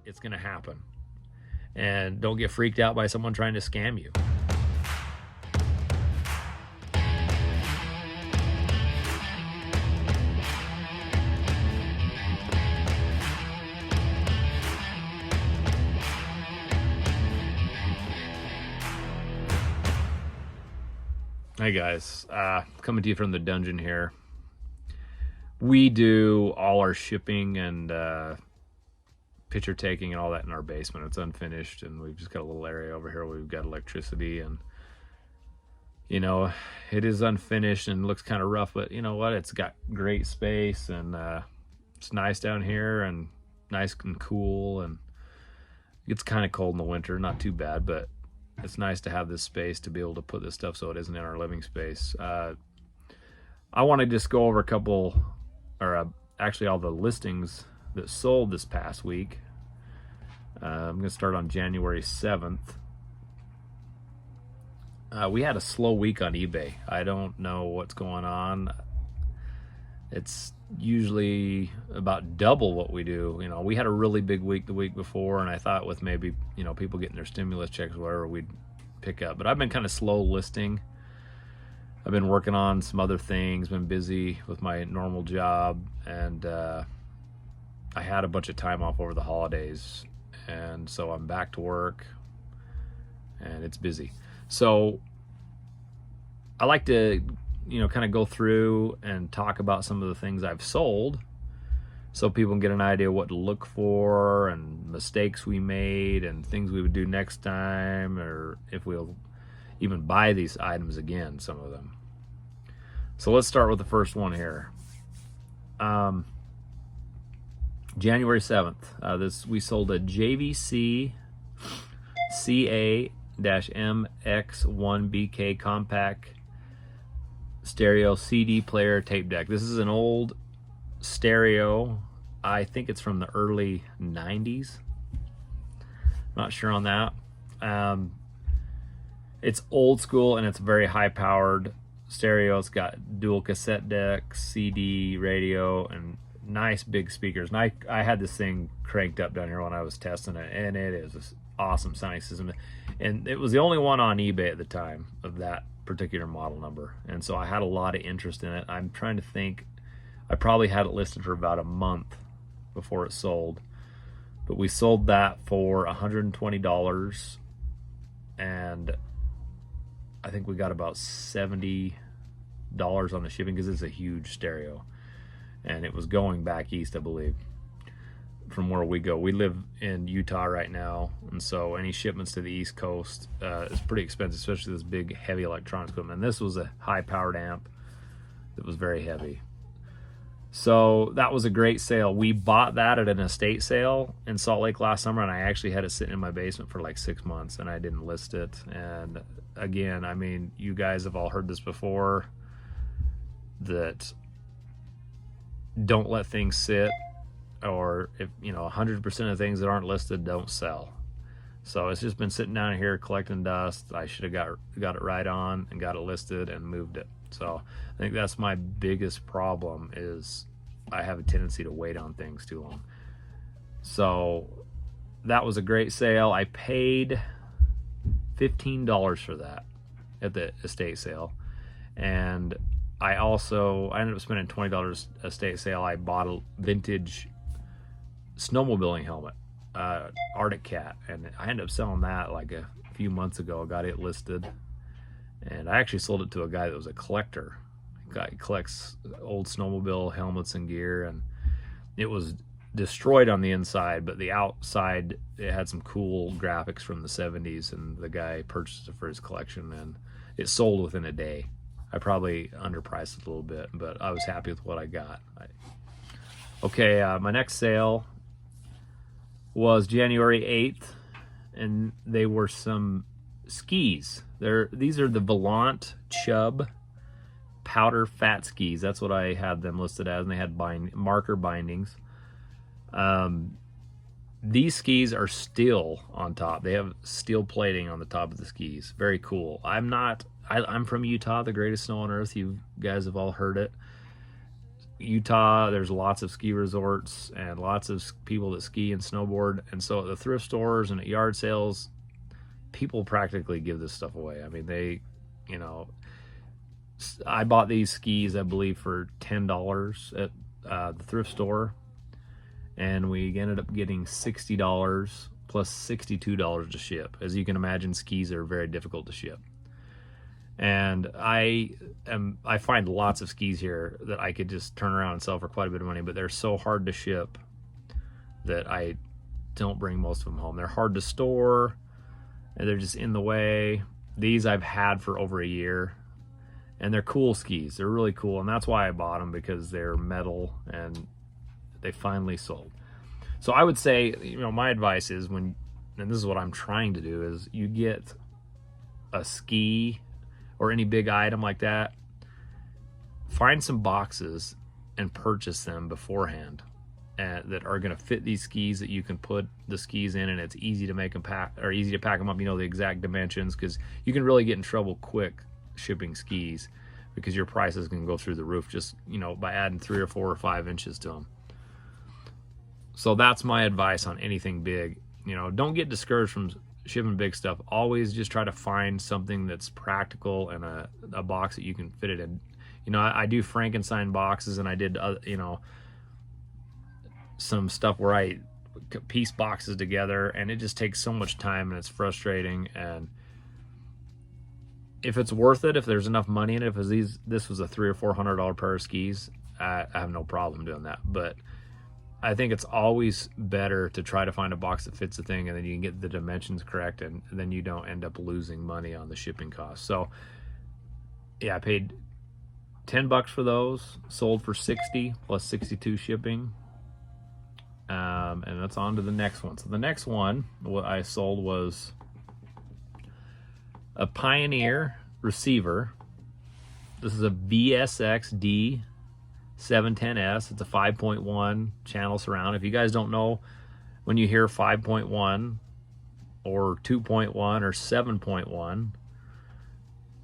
it's going to happen. And don't get freaked out by someone trying to scam you. Hey guys, coming to you from the dungeon here. We do all our shipping and picture taking and all that in our basement. It's unfinished, and we've just got a little area over here where we've got electricity, and you know, it is unfinished and looks kind of rough, but you know what? It's got great space, and it's nice down here and nice and cool, and it's kind of cold in the winter, not too bad, but it's nice to have this space to be able to put this stuff so it isn't in our living space. I want to just go over a couple, or actually all the listings that sold this past week. I'm going to start on January 7th. We had a slow week on eBay. I don't know what's going on. It's usually about double what we do. You know, we had a really big week the week before, and I thought with maybe, you know, people getting their stimulus checks or whatever, we'd pick up. But I've been kind of slow listing. I've been working on some other things, been busy with my normal job, and I had a bunch of time off over the holidays, and so I'm back to work, and it's busy. So I like to, you know, kind of go through and talk about some of the things I've sold so people can get an idea what to look for and mistakes we made and things we would do next time, or if we'll even buy these items again, some of them. So let's start with the first one here. January 7th, we sold a JVC CA-MX1BK compact stereo CD player tape deck. This is an old stereo. I think it's from the early 90s. Not sure on that. It's old school, and it's very high powered stereo. It's got dual cassette deck, CD, radio, and nice big speakers. And I had this thing cranked up down here when I was testing it, and it is an awesome sounding system. And it was the only one on eBay at the time of that particular model number, and so I had a lot of interest in it. I'm trying to think, I probably had it listed for about a month before it sold, but we sold that for $120, and I think we got about $70 on the shipping because it's a huge stereo, and it was going back east, I believe, from where we go. We live in Utah right now, and so any shipments to the East Coast is pretty expensive, especially this big heavy electronics equipment. And this was a high powered amp that was very heavy. So that was a great sale. We bought that at an estate sale in Salt Lake last summer, and I actually had it sitting in my basement for like 6 months, and I didn't list it. And again, I mean, you guys have all heard this before, that don't let things sit, or if you know 100% of things that aren't listed don't sell. So it's just been sitting down here collecting dust. I should have got it right on and got it listed and moved it. So I think that's my biggest problem, is I have a tendency to wait on things too long. So that was a great sale. I paid $15 for that at the estate sale, and I ended up spending $20 estate sale. I bought a vintage snowmobiling helmet, Arctic Cat, and I ended up selling that like a few months ago. I got it listed, and I actually sold it to a guy that was a collector. He collects old snowmobile helmets and gear, and it was destroyed on the inside, but the outside, it had some cool graphics from the 70s, and the guy purchased it for his collection, and it sold within a day. I probably underpriced it a little bit, but I was happy with what I got. Okay, my next sale was January 8th, and they were some skis. These are the Volant Chubb powder fat skis. That's what I had them listed as, and they had marker bindings. These skis are steel on top. They have steel plating on the top of the skis. Very cool. I'm from Utah, the greatest snow on earth. You guys have all heard it. Utah, there's lots of ski resorts and lots of people that ski and snowboard. And so at the thrift stores and at yard sales, people practically give this stuff away. I mean, they, you know, I bought these skis, I believe, for $10 at the thrift store. And we ended up getting $60 plus $62 to ship. As you can imagine, skis are very difficult to ship. And I find lots of skis here that I could just turn around and sell for quite a bit of money, but they're so hard to ship that I don't bring most of them home. They're hard to store, and they're just in the way. These I've had for over a year, and they're cool skis. They're really cool, and that's why I bought them, because they're metal, and they finally sold. So I would say, you know, my advice is and this is what I'm trying to do, is you get a ski or any big item like that, find some boxes and purchase them beforehand that are going to fit these skis, that you can put the skis in, and it's easy to make them pack, or easy to pack them up. You know the exact dimensions, because you can really get in trouble quick shipping skis, because your prices can go through the roof just, you know, by adding 3 or 4 or 5 inches to them. So that's my advice on anything big. You know, don't get discouraged from shipping big stuff. Always just try to find something that's practical and a box that you can fit it in. You know, I do Frankenstein boxes, and I did, you know, some stuff where I piece boxes together, and it just takes so much time, and it's frustrating. And if it's worth it, if there's enough money in it, if this was a $300 or $400 pair of skis, I have no problem doing that. But I think it's always better to try to find a box that fits the thing, and then you can get the dimensions correct, and then you don't end up losing money on the shipping costs. So yeah, I paid $10 for those, sold for $60 plus $62 shipping. And that's on to the next one. So the next one, what I sold was a Pioneer receiver. This is a VSX-D 710S. It's a 5.1 channel surround. If you guys don't know, when you hear 5.1 or 2.1 or 7.1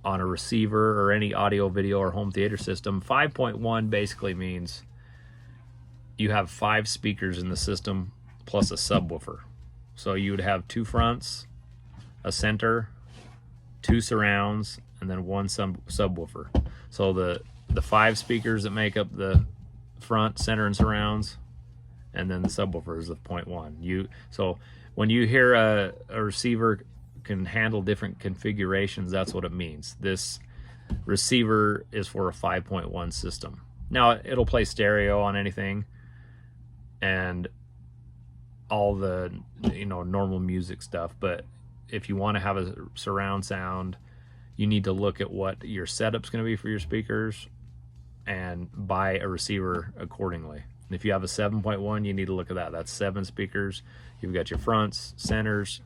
on a receiver or any audio, video, or home theater system, 5.1 basically means you have 5 speakers in the system plus a subwoofer. So you would have 2 fronts, a center, 2 surrounds, and then 1 subwoofer. So the 5 speakers that make up the front, center, and surrounds, and then the subwoofer is the 0.1. So when you hear a receiver can handle different configurations, that's what it means. This receiver is for a 5.1 system. Now it'll play stereo on anything, and all the, you know, normal music stuff. But if you want to have a surround sound, you need to look at what your setup's going to be for your speakers and buy a receiver accordingly. If you have a 7.1, you need to look at that. That's 7 speakers. You've got your fronts, centers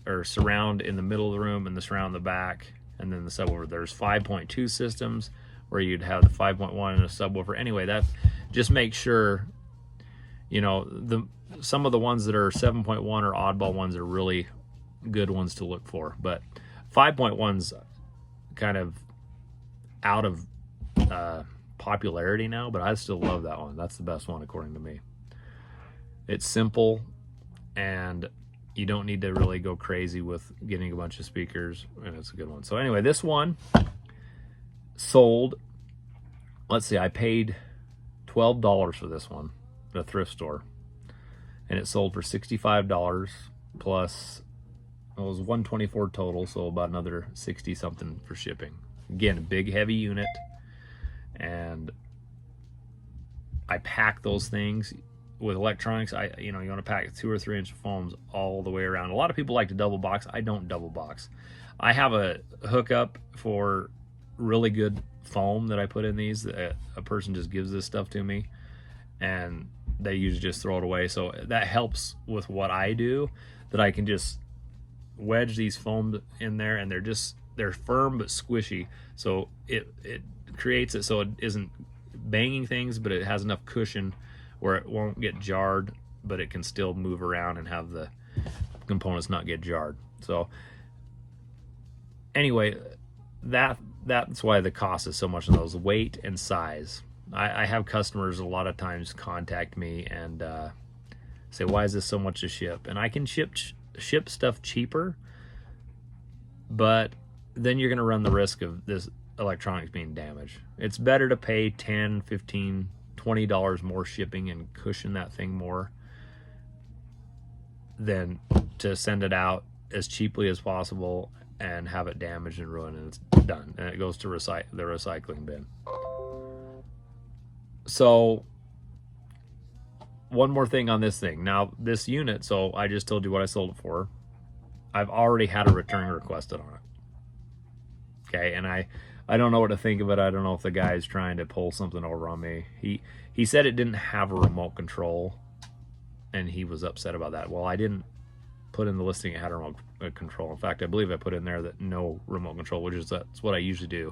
or surround in the middle of the room, and the surround in the back, and then the subwoofer. There's 5.2 systems where you'd have the 5.1 and a subwoofer. Anyway, that just make sure, you know, some of the ones that are 7.1 or oddball ones are really good ones to look for, but 5.1's kind of out of popularity now, but I still love that one. That's the best one according to me. It's simple, and you don't need to really go crazy with getting a bunch of speakers, and it's a good one. So anyway, this one sold, let's see, I paid $12 for this one at a thrift store, and it sold for $65 plus, it was $124 total, so about another 60 something for shipping. Again, a big heavy unit, and I pack those things with electronics. You know, you want to pack 2 or 3 inch foams all the way around. A lot of people like to double box. I don't double box. I have a hookup for really good foam that I put in these. A person just gives this stuff to me, and they usually just throw it away. So that helps with what I do, that I can just wedge these foams in there, and they're firm but squishy. So it creates it so it isn't banging things, but it has enough cushion where it won't get jarred, but it can still move around and have the components not get jarred. So anyway, that's why the cost is so much of those, weight and size. I have customers a lot of times contact me and say, why is this so much to ship? And I can ship stuff cheaper, but then you're going to run the risk of this electronics being damaged. It's better to pay $10, $15, $20 more shipping and cushion that thing more than to send it out as cheaply as possible and have it damaged and ruined, and it's done, and it goes to the recycling bin. So one more thing on this thing. Now this unit, so I just told you what I sold it for. I've already had a return requested on it. Okay, and I don't know what to think of it. I don't know if the guy's trying to pull something over on me. He said it didn't have a remote control, and he was upset about that. Well, I didn't put in the listing it had a remote control. In fact, I believe I put in there that no remote control, that's what I usually do.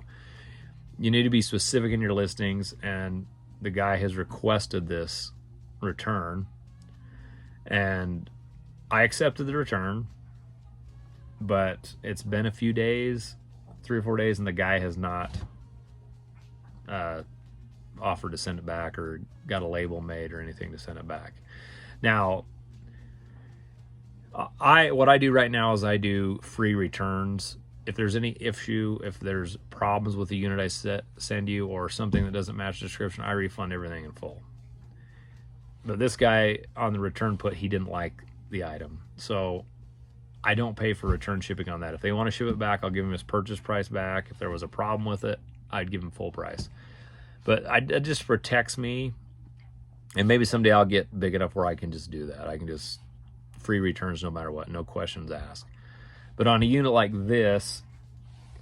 You need to be specific in your listings, and the guy has requested this return, and I accepted the return, but it's been a few days, 3 or 4 days, and the guy has not offered to send it back or got a label made or anything to send it back. Now, what I do right now is I do free returns. If there's any issue, if there's problems with the unit I send you or something that doesn't match the description, I refund everything in full. But this guy on the return put he didn't like the item, so I don't pay for return shipping on that. If they want to ship it back, I'll give him his purchase price back. If there was a problem with it, I'd give him full price. But it just protects me, and maybe someday I'll get big enough where I can just do that. I can just free returns no matter what, no questions asked. But on a unit like this,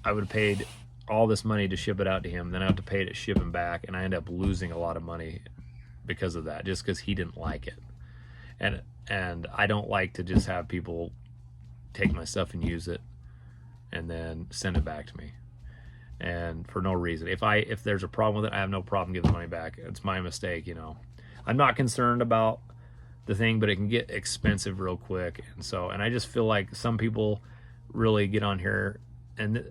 I would have paid all this money to ship it out to him, then I have to pay to ship him back, and I end up losing a lot of money because of that, just because he didn't like it. And I don't like to just have people take my stuff and use it and then send it back to me, and for no reason. If there's a problem with it, I have no problem giving the money back. It's my mistake, you know. I'm not concerned about the thing, but it can get expensive real quick, and I just feel like some people really get on here and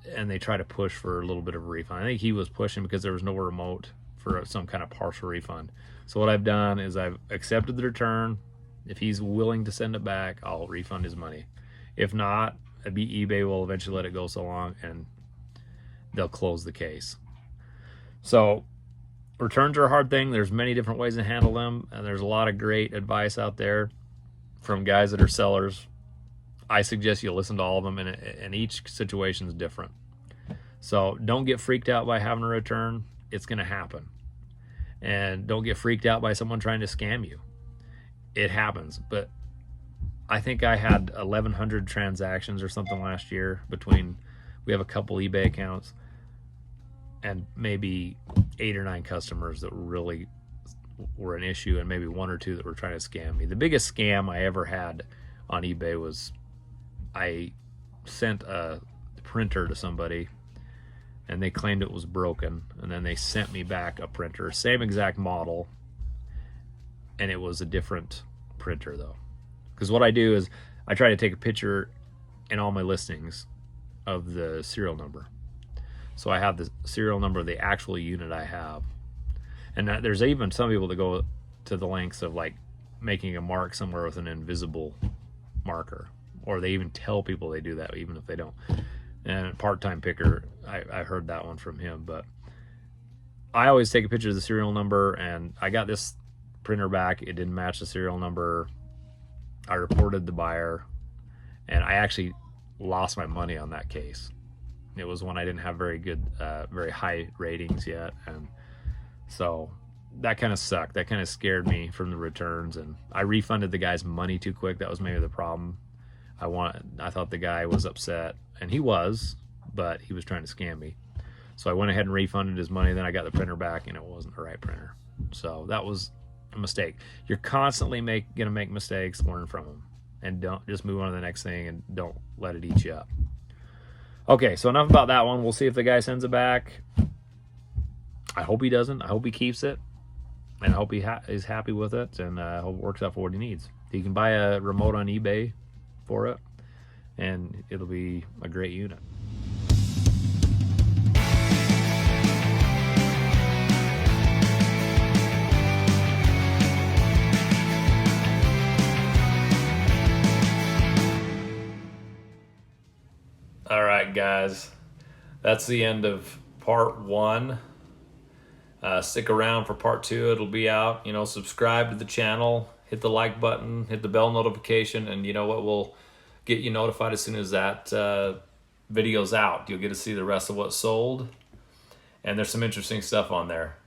they try to push for a little bit of a refund. I think he was pushing because there was no remote for some kind of partial refund. So what I've done is I've accepted the return. If he's willing to send it back, I'll refund his money. If not, eBay will eventually let it go so long, and they'll close the case. So returns are a hard thing. There's many different ways to handle them, and there's a lot of great advice out there from guys that are sellers. I suggest you listen to all of them, and each situation is different. So don't get freaked out by having a return. It's going to happen. And don't get freaked out by someone trying to scam you. It happens. But I think I had 1,100 transactions or something last year we have a couple eBay accounts, and maybe 8 or 9 customers that really were an issue, and maybe 1 or 2 that were trying to scam me. The biggest scam I ever had on eBay was I sent a printer to somebody, and they claimed it was broken, and then they sent me back a printer, same exact model, and it was a different printer though. Because what I do is I try to take a picture in all my listings of the serial number. So I have the serial number of the actual unit I have. And there's even some people that go to the lengths of like making a mark somewhere with an invisible marker, or they even tell people they do that even if they don't. And Part-Time Picker, I heard that one from him. But I always take a picture of the serial number, and I got this printer back. It didn't match the serial number. I reported the buyer, and I actually lost my money on that case. It was when I didn't have very good, very high ratings yet, and so that kind of sucked. That kind of scared me from the returns, and I refunded the guy's money too quick. That was maybe the problem. I thought the guy was upset, and he was, but he was trying to scam me. So I went ahead and refunded his money. Then I got the printer back, and it wasn't the right printer. So that was a mistake. You're constantly gonna make mistakes. Learn from them, and don't just move on to the next thing, and don't let it eat you up. Okay, so enough about that one. We'll see if the guy sends it back. I hope he doesn't. I hope he keeps it, and I hope he is happy with it, and I hope it works out for what he needs. He can buy a remote on eBay for it, and it'll be a great unit. All right, guys, that's the end of part 1. Stick around for part 2. It'll be out. Subscribe to the channel, hit the like button, hit the bell notification, and you know what, we'll get you notified as soon as that video's out. You'll get to see the rest of what's sold, and there's some interesting stuff on there.